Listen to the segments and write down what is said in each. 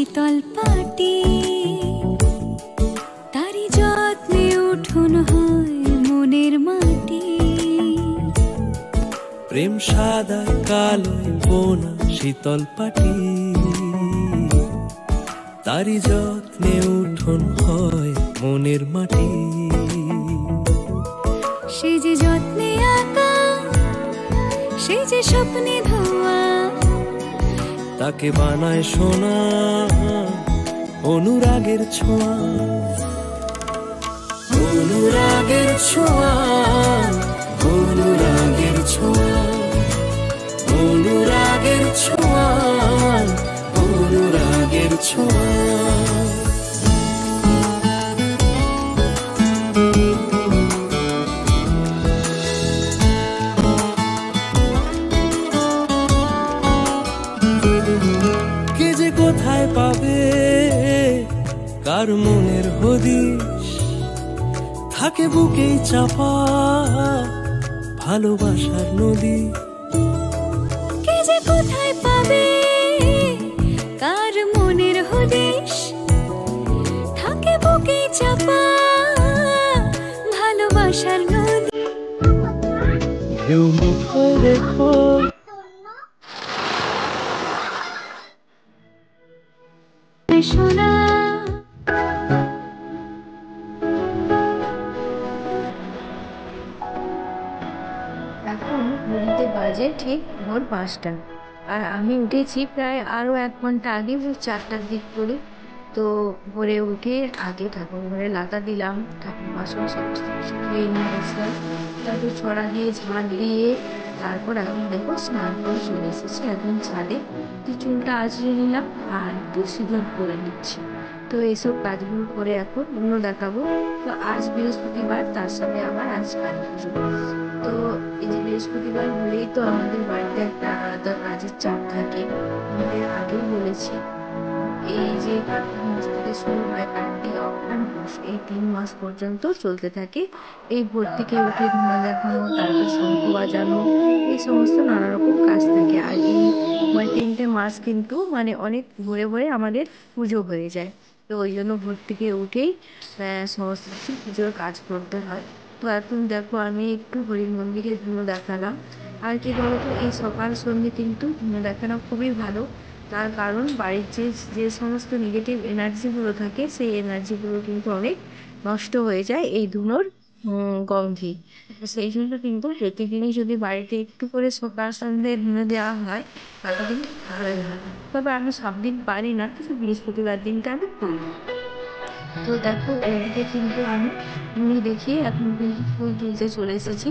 শীতল পাটি, তারি যত্নে উঠুন হয় মনের মাটি। প্রেম সাদা কালোয় বোনা শীতল পাটি, তারি যত্নে উঠুন হয় মনের মাটি। সে যে যত্নে আঁকা, সে যে স্বপ্নে ধোয়া, তাকে বানায় সোনা অনুরাগের ছোঁয়া। অনুরাগের ছোঁয়া, অনুরাগের ছোঁয়া, অনুরাগের ছোঁয়া, অনুরাগের ছোঁয়া। কে যে কোথায় পাবে কার মনের হদিশ, থাকে বুকেই চাপা ভালোবাসার নদী। কে যে কোথায় পাবে কার মনের হদিশ, থাকে বুকে চাপা ভালোবাসার নদী। ঢেউ মুখে রেখো সোনা, এখন ঘড়িতে বাজে ঠিক ভোর 5টা, আর আমি উঠেছি প্রায় আরও 1 ঘন্টা আগে, ভোর 4টার দিক করে। তো ভোরে উঠে আগে ঠাকুর ঘরে লাতা দিলাম, ঠাকুর বাসন সমস্ত কিছু ধুয়ে নিয়ে গেছিলাম, তারপর ছড়া দিয়ে ঝাঁট দিয়ে তারপর এখন দেখো স্নান করে চলে এসেছি এখন ছাদে। তো চুলটা আঁচড়ে নিলাম আর একটু সিঁদুর করে নিচ্ছি। তো এইসব কাজগুলো করে এখন অন্য দেখাবো। তো আজ বৃহস্পতিবার, তার সাথে আবার আজ কালী পুজো। তো এই যে বৃহস্পতিবার হলেই তো আমাদের বাড়িতে একটা আলাদা কাজের চাপ থাকে। আমাদের আগেই বলেছি, এই যে কার্তিক মাস থেকে শুরু হয়, কার্তিক অগ্রহায়ণ মাস, এই 3 মাস পর্যন্ত চলতে থাকে। এই ভোর থেকে উঠে ধুনা দেখানো, তারপর শঙ্খ বাজানো, এই সমস্ত নানা রকম কাজ থাকে। আর এই 3টে মাস কিন্তু মানে অনেক ভোরে ভোরে আমাদের পুজো হয়ে যায়। তো ওই জন্য ভোর থেকে উঠেই সমস্ত কিছু পুজোর কাজ করতে হয়। তো এখন দেখো আমি একটু হরিণ মন্দিরে ধুনো দেখালাম। আর কি বলতো, এই সকাল সন্ধ্যে কিন্তু ধুনো দেখানো খুবই ভালো। তার কারণ বাড়ির যে সমস্ত নেগেটিভ এনার্জিগুলো থাকে, সেই এনার্জিগুলো কিন্তু অনেক নষ্ট হয়ে যায় এই ধুনোর গন্ধে। সেই জন্য কিন্তু প্রতিদিনই যদি বাড়িতে একটু করে সকাল সন্ধ্যায় ধুনো দেওয়া হয় তাহলে কিন্তু ভালোই হয়। তবে আমি সব দিন পারি না, কিন্তু বৃহস্পতিবার দিনটা আমি করি। তো দেখো এদিকে কিন্তু আমি মুড়ি দেখিয়ে এখন কিন্তু ফুল তুলতে চলে এসেছি।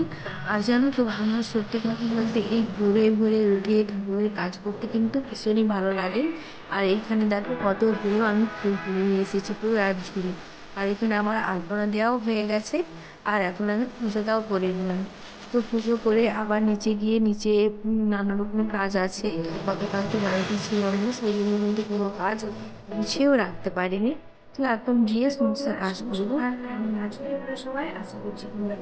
আর জানো তো, আমার সত্যি কথা বলতে এই ভোরে ভোরে উঠে ঠাকুরের কাজ করতে কিন্তু ভীষণই ভালো লাগে। আর এইখানে দেখো কতগুলো আমি ফুল তুলে নিয়ে এসেছি, পুরো এক ঝুড়ি। আর এখানে আমার আলপনা দেওয়াও হয়ে গেছে, আর এখন আমি পুজোটাও করে নিলাম। তো পুজো করে আবার নিচে গিয়ে নিচে নানা রকম কাজ আছে। গতকাল তো বাড়িতে ছিলাম না, সেই জন্য কিন্তু কোনো কাজ গুছিয়েও রাখতে পারিনি। তো এখন গিয়ে সমস্ত কাজ করবো। আর সবাই আশা করছি তোমরা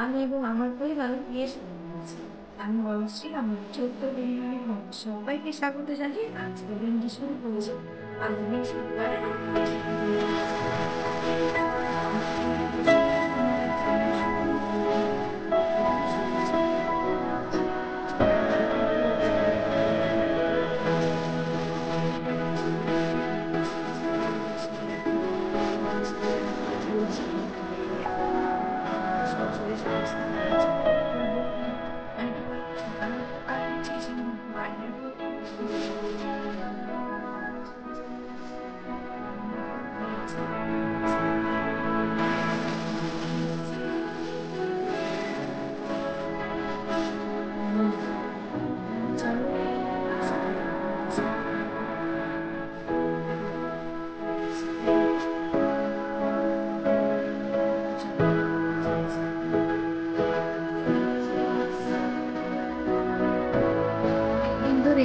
আমি এবং আমার পরিবার বিয়ে শুরু করেছি। আমি বলছি আমার 14 দিন সবাইকে স্বাগত জানিয়ে আজকের দিনটি শুরু করেছি। আমি বৃহস্পতিবার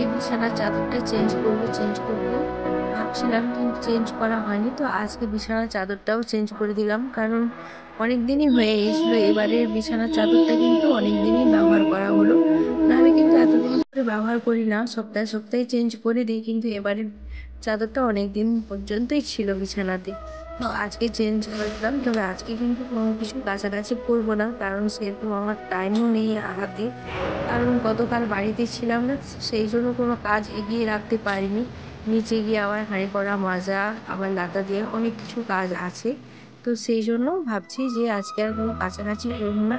এই বিছানার চাদরটা চেঞ্জ করবো ভাবছিলাম, কিন্তু চেঞ্জ করা হয়নি। তো আজকে বিছানার চাদরটাও চেঞ্জ করে দিলাম, কারণ অনেক দিনই হয়ে গেছিলো। এবারের বিছানার চাদরটা কিন্তু অনেক দিনই ব্যবহার করা হলো। তো আমি কিন্তু এতদিন ধরে ব্যবহার করি না, সপ্তাহে সপ্তাহে চেঞ্জ করে দিই, কিন্তু এবারের চাদরটা অনেক দিন পর্যন্তই ছিল বিছানাতে। তো আজকে চেঞ্জ করলাম, তবে আজকে কিন্তু কোনো কিছু কাছাকাছি করবো না, কারণ সেরকম আমার টাইমও নেই হাতে। কারণ গতকাল বাড়িতে ছিলাম না, সেই জন্য কোনো কাজ এগিয়ে রাখতে পারিনি। নিচে গিয়ে আবার হাঁড়ি করা মাজা, আবার লাতা দিয়ে অনেক কিছু কাজ আছে। তো সেই জন্য ভাবছি যে আজকে আর কোনো কাছাকাছি করবো না,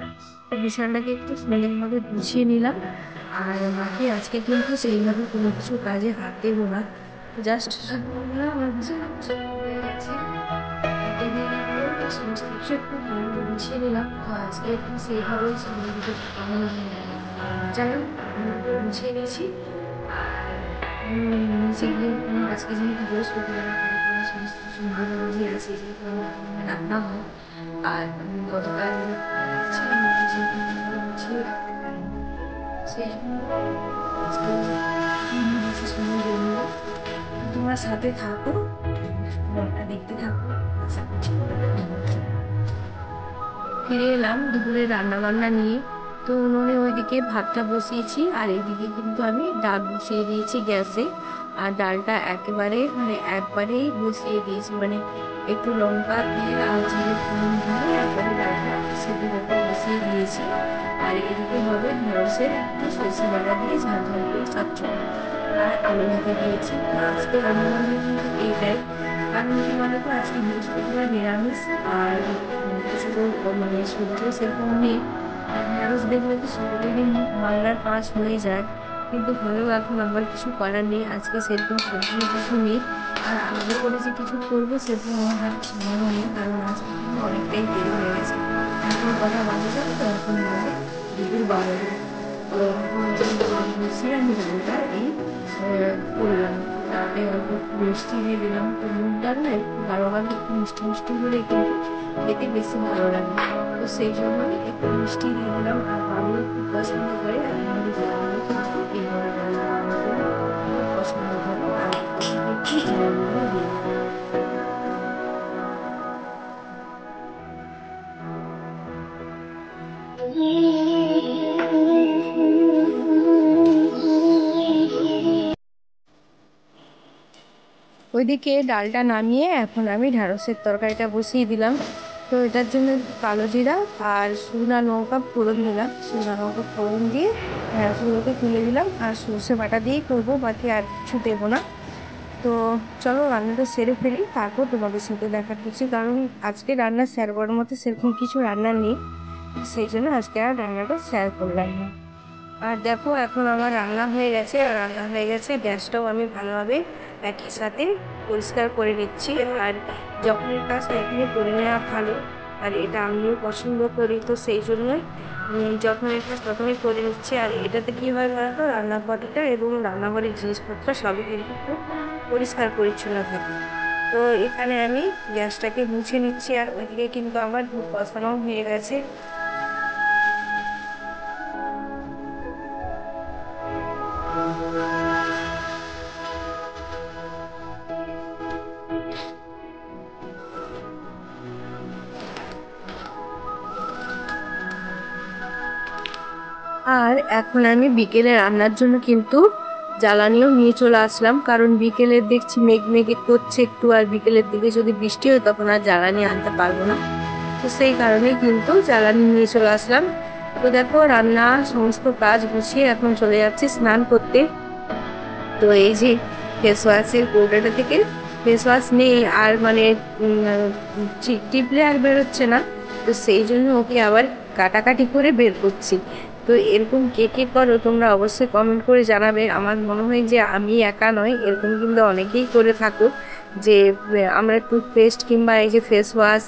বিছানাটাকে একটু সুন্দরভাবে গুছিয়ে নিলাম। আর বাকি আজকে কিন্তু সেইভাবে কোনো কিছু কাজে হাত দেবো না, জাস্ট সমস্ত কিছু একটু গুছিয়ে নিলাম। তো আজকে একটু সেইভাবেই যাই হোক গুছিয়ে নিয়েছি। নিচে গিয়ে আজকে যেহেতু বৃহস্পতিবার সমস্ত কিছু ভালোভাবেই আছে, যেহেতু রান্না হয়। আর গতকাল ছিলাম গুছিয়ে রাখতে পারিনি, সেই জন্য আজকে কিছু সময় জন্য তোমার সাথে থাকো, ব্লগটা দেখতে থাকো। ফিরে এলাম দুপুরে রান্না বান্না নিয়ে। তো উনুনে ওইদিকে ভাতটা বসিয়েছি, আর এদিকে কিন্তু আমি ডাল বসিয়ে দিয়েছি গ্যাসে। আর ডালটা একবারেই বসিয়ে দিয়েছি, মানে একটু লঙ্কা দিয়ে আর জিরে ফোড়ন দিয়ে একবারে ডালটা সেদ্ধ করে বসিয়ে দিয়েছি। আর এদিকে হবে ঢেঁড়সের একটু সরষে বাটা দিয়ে ঝাল ঝাল করে চচ্চড়ি, আর আলু ভাতে দিয়েছি। আজকে রান্নাবান্না কিন্তু এইটাই, কারণ কি বলতো আজকে বৃহস্পতিবার নিরামিষ। আর কিছু তো মানে সবজিও সেরকম নেই। ঢেঁড়স দেখলে তো প্রতিদিন বাংলার 5 হয়ে যায়, কিন্তু হলেও এখন আমার কিছু করার নেই, আজকে সেরকম সবজি কিছু নেই। আর আলাদা করে যে কিছু করবো সেরকম আমার হাতে সময়ও নেই, কারণ আজকে কিন্তু অনেকটাই দেরি হয়ে গেছে। এখন কথা বাজে যাবে, তো এখন বাজে দুপুর 12টা। তো আমি ডালটা এই করলাম, তাতে অল্প মিষ্টি দিয়ে দিলাম। তো মুগ ডাল না একটু গাঢ়ভাবে একটু মিষ্টি মিষ্টি হলে কিন্তু খেতে বেশি ভালো লাগে। তো সেই জন্য একটু মিষ্টি দিয়ে দিলাম। আর আলু খুব পছন্দ করে, আর আমাদের আলু কিন্তু এইভাবে রান্না খুব পছন্দ করে। আর একটু জিরা গুঁড়ো দিয়ে দিলাম। ওইদিকে ডালটা নামিয়ে এখন আমি ঢ্যাঁড়সের তরকারিটা বসিয়ে দিলাম। তো এটার জন্য কালো জিরা আর শুকনো লঙ্কা ফোড়ন দিলাম, শুকনো লঙ্কা ফোড়ন দিয়ে ঢ্যাঁড়সগুলোকে তুলে দিলাম। আর সর্ষে বাটা দিয়েই করবো, বাকি আর কিছু দেবো না। তো চলো রান্নাটা সেরে ফেলি, তারপর তোমাদের সাথে দেখা করছি, কারণ আজকে রান্না শেয়ার করার মতো সেরকম কিছু রান্না নেই, সেই জন্য আজকে আর রান্নাটা শেয়ার করলাম না। আর দেখো এখন আমার রান্না হয়ে গেছে, আর রান্না হয়ে গেছে, গ্যাসটাও আমি ভালোভাবে একই সাথে পরিষ্কার করে নিচ্ছি। আর যখনের কাজ এখনই করে নেওয়া ভালো, আর এটা আমিও পছন্দ করি, তো সেই জন্যই যখনের কাজ প্রথমে করে নিচ্ছি। আর এটাতে কী হয় বলতো, রান্নাঘরটা এবং রান্নাঘরের জিনিসপত্র সবই কিন্তু খুব পরিষ্কার পরিচ্ছন্ন থাকে। তো এখানে আমি গ্যাসটাকে মুছে নিচ্ছি, আর ওইদিকে কিন্তু আমার দুধ বসানো হয়ে গেছে। আর এখন আমি বিকেলে রান্নার জন্য কিন্তু জ্বালানিও নিয়ে চলে আসলাম, কারণ বিকেলে দেখছি মেঘ মেঘে করছে একটু, আর বিকেলের দিকে যদি বৃষ্টি হয় তখন আর জ্বালানি আনতে পারবো না। তো সেই কারণে কিন্তু জ্বালানি নিয়ে চলে আসলাম। তো দেখো রান্না সমস্ত কাজ গুছিয়ে এখন চলে যাচ্ছি স্নান করতে। তো এই যে ফেস ওয়াশের কৌটাটা থেকে ফেস ওয়াশ নেই, আর মানে টিপলে আর বেরোচ্ছে না, তো সেই জন্য ওকে আবার কাটাকাটি করে বের করছি। তো এরকম কে কে করো তোমরা অবশ্যই কমেন্ট করে জানাবে। আমার মনে হয় যে আমি একা নয়, এরকম কিন্তু অনেকেই করে থাকো, যে আমরা টুথপেস্ট কিংবা এই যে ফেস ওয়াশ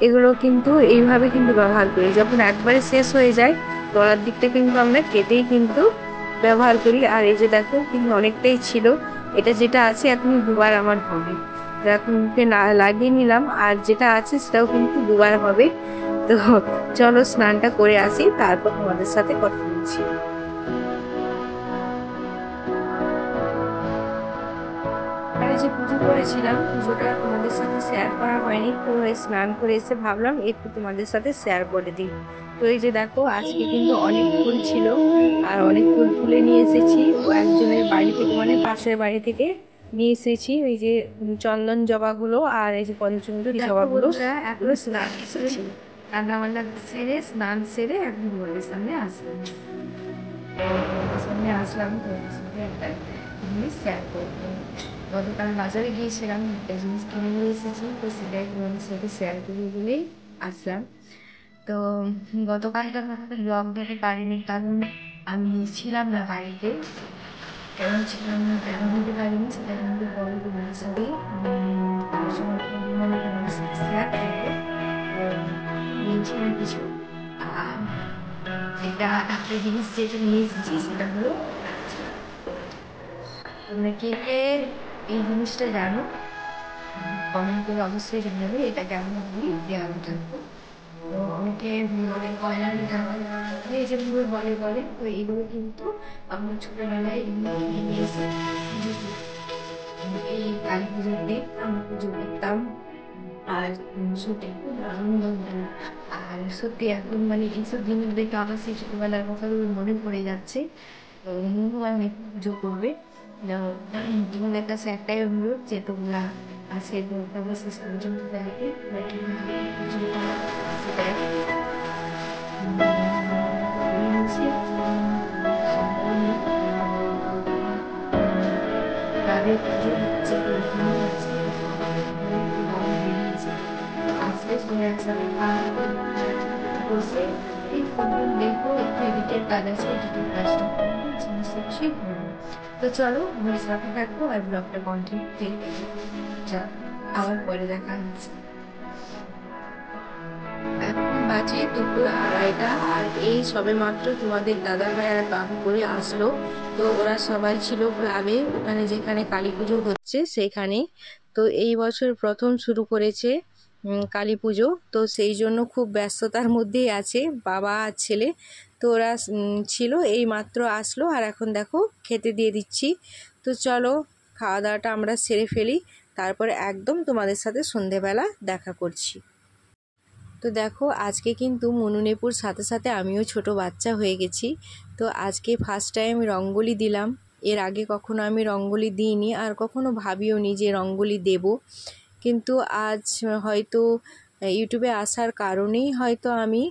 এগুলো কিন্তু এইভাবে কিন্তু ব্যবহার করি, যখন একবারে শেষ হয়ে যায় তলার দিকটা কিন্তু আমরা কেটেই কিন্তু ব্যবহার করি। আর এই যে দেখো কিন্তু অনেকটাই ছিল, এটা যেটা আছে এখন দুবার আমার হবে, এখন মুখে লাগিয়ে নিলাম, আর যেটা আছে সেটাও কিন্তু দুবার হবে। তো চলো স্নানটা করে আসি, তারপর তোমাদের সাথে কথা বলছি। যে পুজো করেছিলাম, পুজোটা তোমাদের তোমাদের সাথে শেয়ার করা হয়নি, তো স্নান করে এসে ভাবলাম একটু তোমাদের সাথে শেয়ার করে দিই। তো এই যে দেখো আজকে কিন্তু অনেক ফুল ছিল, আর অনেক ফুল তুলে নিয়ে এসেছি ও একজনের বাড়ি থেকে, মানে পাশের বাড়ি থেকে নিয়ে এসেছি। ওই যে চন্দন জবাগুলো আর এই যে পঞ্চমুখী জবাগুলো এখনো স্নান এসেছি, রান্না বান্না সেরে স্নান সেরে একদম ঘরের সামনে আসলাম। সামনে আসলাম তোমাদের সাথে একটা জিনিস শেয়ার করবো। গতকাল বাজারে গিয়েছিলাম, একটা জিনিস কিনে নিয়ে এসেছি, তো সেটাই তোমাদের সাথে শেয়ার করবো বলেই আসলাম। তো গতকালটা ব্লগ দেখে পারিনি, কারণ আমি ছিলাম না বাড়িতে। কেন ছিলাম না, কেন দিতে পারিনি, সেটা কিন্তু বড় তোমাদের সাথে শেয়ার করবো। নিয়েছিলাম কিছু, এটা একটা জিনিস যেটা নিয়ে এসেছি সেটা হলো, তোমরা কে কে এই জিনিসটা জানো কমেন্ট করে অবশ্যই জানাবে এটা কেমন দেওয়া থাকবো। তো অনেকে বলে কয়লারি এই যে পুরো বলে বলে, তো এগুলো কিন্তু আমরা ছোটবেলায় এগুলো কিনে নিয়ে এসে এই কালী পুজোতে আমরা পুজো করতাম। আর সত্যি খুব আনন্দ হতো। আর সত্যি এখন মানে এইসব জিনিস দেখে আমার সেই ছোটবেলার কথাগুলো মনে পড়ে যাচ্ছে। তো আমি পুজো করবে তোমাদের কাছে একটাই অনুরোধ যে তোমরা আজকে শেষ পর্যন্ত দেখে পুজো করা সেটাই তাদের পুজো হচ্ছে আজকে শুনে একসাথে বসে এই ফুটবল দেখবো, একটু এডিটের কাজ আছে, এডিটের কাজটা সমস্ত কিছুই করবো। তো চলো আমার সাথে থাকবো আর ব্লগটা কন্টিনিউ দেখতে, যা আবার পরে দেখা হচ্ছে। এখন বাজে 2:30, আর এই সবে মাত্র তোমাদের দাদা ভাই আর বাবু করে আসলো। তো ওরা সবাই ছিল ক্লাবে, ওখানে যেখানে কালী পুজো হচ্ছে সেখানে। তো এই বছর প্রথম শুরু করেছে কালী পুজো, তো সেই জন্য খুব ব্যস্ততার মধ্যেই আছে বাবা আর ছেলে। তো ওরা ছিল, এই মাত্র আসলো, আর এখন দেখো খেতে দিয়ে দিচ্ছি। তো চলো খাওয়া দাওয়াটা আমরা সেরে ফেলি, তারপরে একদম তোমাদের সাথে সন্ধেবেলা দেখা করছি। তো দেখো আজকে কিন্তু মনুনেপুর সাথে সাথে আমিও ছোট বাচ্চা হয়ে গেছি। তো আজকে ফার্স্ট টাইম রঙ্গোলি দিলাম, এর আগে কখনো আমি রঙ্গোলি দিইনি, আর কখনো ভাবিও নি যে রঙ্গোলি দেব। কিন্তু আজ হয়তো ইউটিউবে আসার কারণেই হয়তো আমি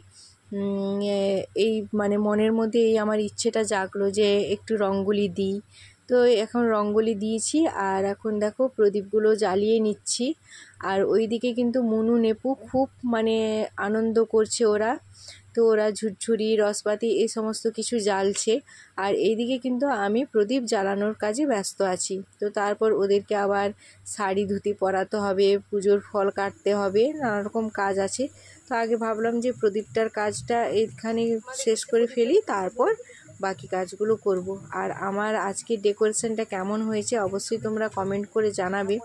এই মানে মনের মধ্যে এই আমার ইচ্ছেটা জাগলো যে একটু রঙ্গোলি দিই। তো এখন রঙ্গোলি দিয়েছি, আর এখন দেখো প্রদীপগুলো জ্বালিয়ে নিচ্ছি। আর ওইদিকে কিন্তু মনু নেপু খুব মানে আনন্দ করছে ওরা। তো ওরা ঝুরঝুরি রসবাতি এই সমস্ত কিছু জ্বালছে, আর এইদিকে কিন্তু আমি প্রদীপ জ্বালানোর কাজে ব্যস্ত আছি। তো তারপর ওদেরকে আবার শাড়ি ধুতি পরাতে হবে, পুজোর ফল কাটতে হবে, নানা রকম কাজ আছে। তো আগে ভাবলাম যে প্রদীপটার কাজটা এখানে শেষ করে ফেলি, তারপর বাকি কাজগুলো করব। আর আমার আজকের ডেকোরেশনটা কেমন হয়েছে অবশ্যই তোমরা কমেন্ট করে জানাবে।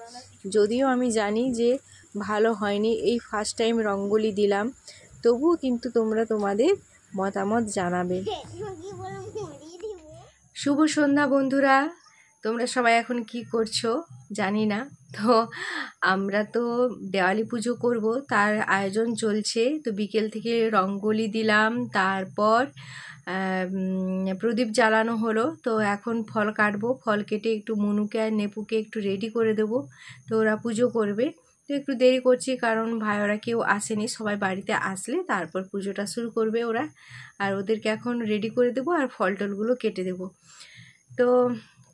যদিও আমি জানি যে ভালো হয়নি, এই ফার্স্ট টাইম রঙ্গোলি দিলাম, তবুও কিন্তু তোমরা তোমাদের মতামত জানাবে। শুভ সন্ধ্যা বন্ধুরা, তোমরা সবাই এখন কি করছো জানি না। তো আমরা তো দেওয়ালি পুজো করব, তার আয়োজন চলছে। তো বিকেল থেকে রঙ্গোলি দিলাম, তারপর প্রদীপ জ্বালানো হলো। তো এখন ফল কাটবো, ফল কেটে একটু মনুকে আর নেপুকে একটু রেডি করে দেবো। তো ওরা পুজো করবে, তো একটু দেরি করছি কারণ ভাই ওরা কেউ আসেনি, সবাই বাড়িতে আসলে তারপর পুজোটা শুরু করবে ওরা। আর ওদেরকে এখন রেডি করে দেবো আর ফল টলগুলো কেটে দেবো। তো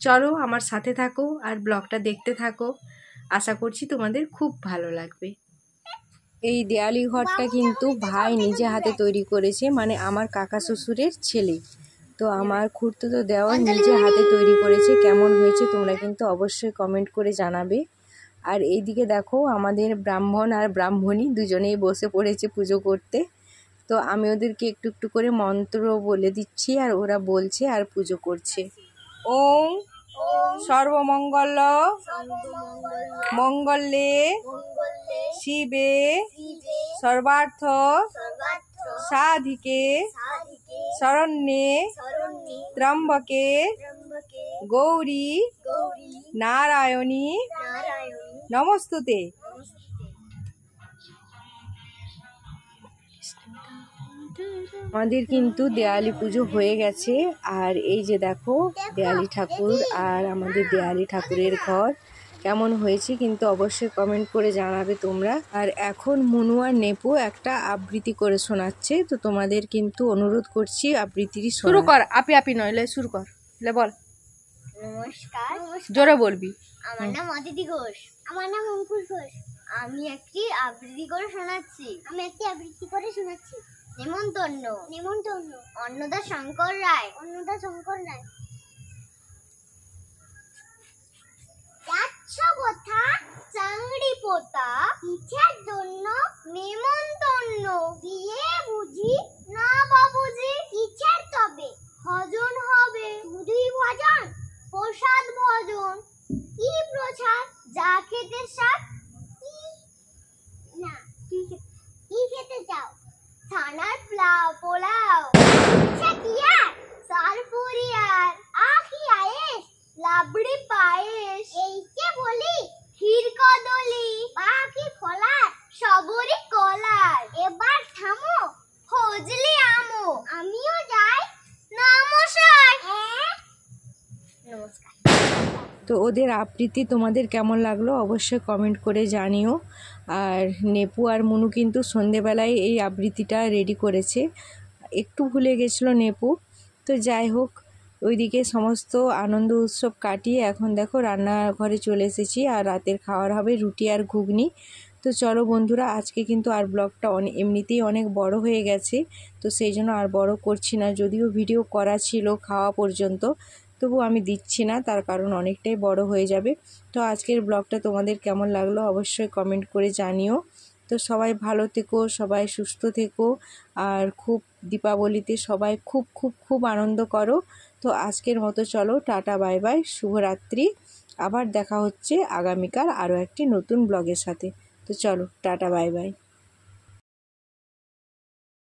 চলো আমার সাথে থাকো আর ব্লগটা দেখতে থাকো, আশা করছি তোমাদের খুব ভালো লাগবে। এই দেয়ালি ঘরটা কিন্তু ভাই নিজে হাতে তৈরি করেছে, মানে আমার কাকা শ্বশুরের ছেলে। তো আমার খুড়তুতো দেওয়ার নিজে হাতে তৈরি করেছে। কেমন হয়েছে তোমরা কিন্তু অবশ্যই কমেন্ট করে জানাবে। আর এইদিকে দেখো আমাদের ব্রাহ্মণ আর ব্রাহ্মণী দুজনেই বসে পড়েছে পুজো করতে। তো আমি ওদেরকে একটু একটু করে মন্ত্র বলে দিচ্ছি, আর ওরা বলছে আর পুজো করছে। ওম সর্বমঙ্গল মঙ্গলে শিবে সর্বার্থ সাধিকে শরণ্যে ত্রম্বকে গৌরী নারায়ণী নমস্তুতে। আমাদের কিন্তু দেয়ালি পুজো হয়ে গেছে। আর এই যে দেখো দেয়ালি ঠাকুর আর আমাদের দেয়ালি ঠাকুরের ঘর কেমন হয়েছে কিন্তু অবশ্যই কমেন্ট করে জানাবে তোমরা। আর এখন মুনু আর নেপু একটা আবৃত্তি করে শোনাচ্ছে, তো তোমাদের কিন্তু অনুরোধ করছি আবৃত্তিটি শুরু কর। আপি আপি নইলে শুরু কর, বল। নমস্কার। জোরে বলবি। আমার নাম অদিতি ঘোষ। আমার নাম অঙ্কুশ ঘোষ। আমি একটি আবৃত্তি করে শোনাচ্ছি। নেমন্তন্ন। অন্নদা শঙ্কর রায়। যাচ্ছ কোথা চাংড়ি পোতা, ইচ্ছার জন্য নেমন্তন্ন। বিয়ে বুঝি না বাবুজি, ইচ্ছার তবে ভজন হবে। শুধুই ভজন, প্রসাদ ভজন। কি প্রসাদ যা খেতে স্বাদ? কি খেতে চাও? ছানার পোলাও। ইচ্ছা কি আর? সারপুরি আর আখি আয়েস, লাবড়ি পায়েস। এইকে বলি ক্ষীর কদলি, পাখি ফলার সবরি কলার। এবার থামো ফজলি আমো, আমিও যাই নমস্কার। নমস্কার। তো ওদের আবৃত্তি তোমাদের কেমন লাগলো অবশ্যই কমেন্ট করে জানিও। আর নেপু আর মুনু কিন্তু সন্ধেবেলায় এই আবৃত্তিটা রেডি করেছে, একটু ভুলে গেছিলো নেপু। তো যাই হোক, ওইদিকে সমস্ত আনন্দ উৎসব কাটিয়ে এখন দেখো রান্নাঘরে চলে এসেছি আর রাতের খাওয়ার হবে রুটি আর ঘুগনি। তো চলো বন্ধুরা, আজকে কিন্তু আর ব্লগটা এমনিতেই অনেক বড় হয়ে গেছে, তো সেই জন্য আর বড় করছি না। যদিও ভিডিও করা ছিল খাওয়া পর্যন্ত, তবু আমি দিচ্ছি না, তার কারণ অনেকটাই বড় হয়ে যাবে। তো আজকের ব্লগটা তোমাদের কেমন লাগলো অবশ্যই কমেন্ট করে জানিও। তো সবাই ভালো থেকো, সবাই সুস্থ থেকো, আর খুব দীপাবলিতে সবাই খুব খুব খুব আনন্দ করো। তো আজকের মতো চলো, টাটা বাই বাই, শুভরাত্রি। আবার দেখা হচ্ছে আগামীকাল আরও একটি নতুন ব্লগের সাথে। তো চলো টাটা বাই বাই।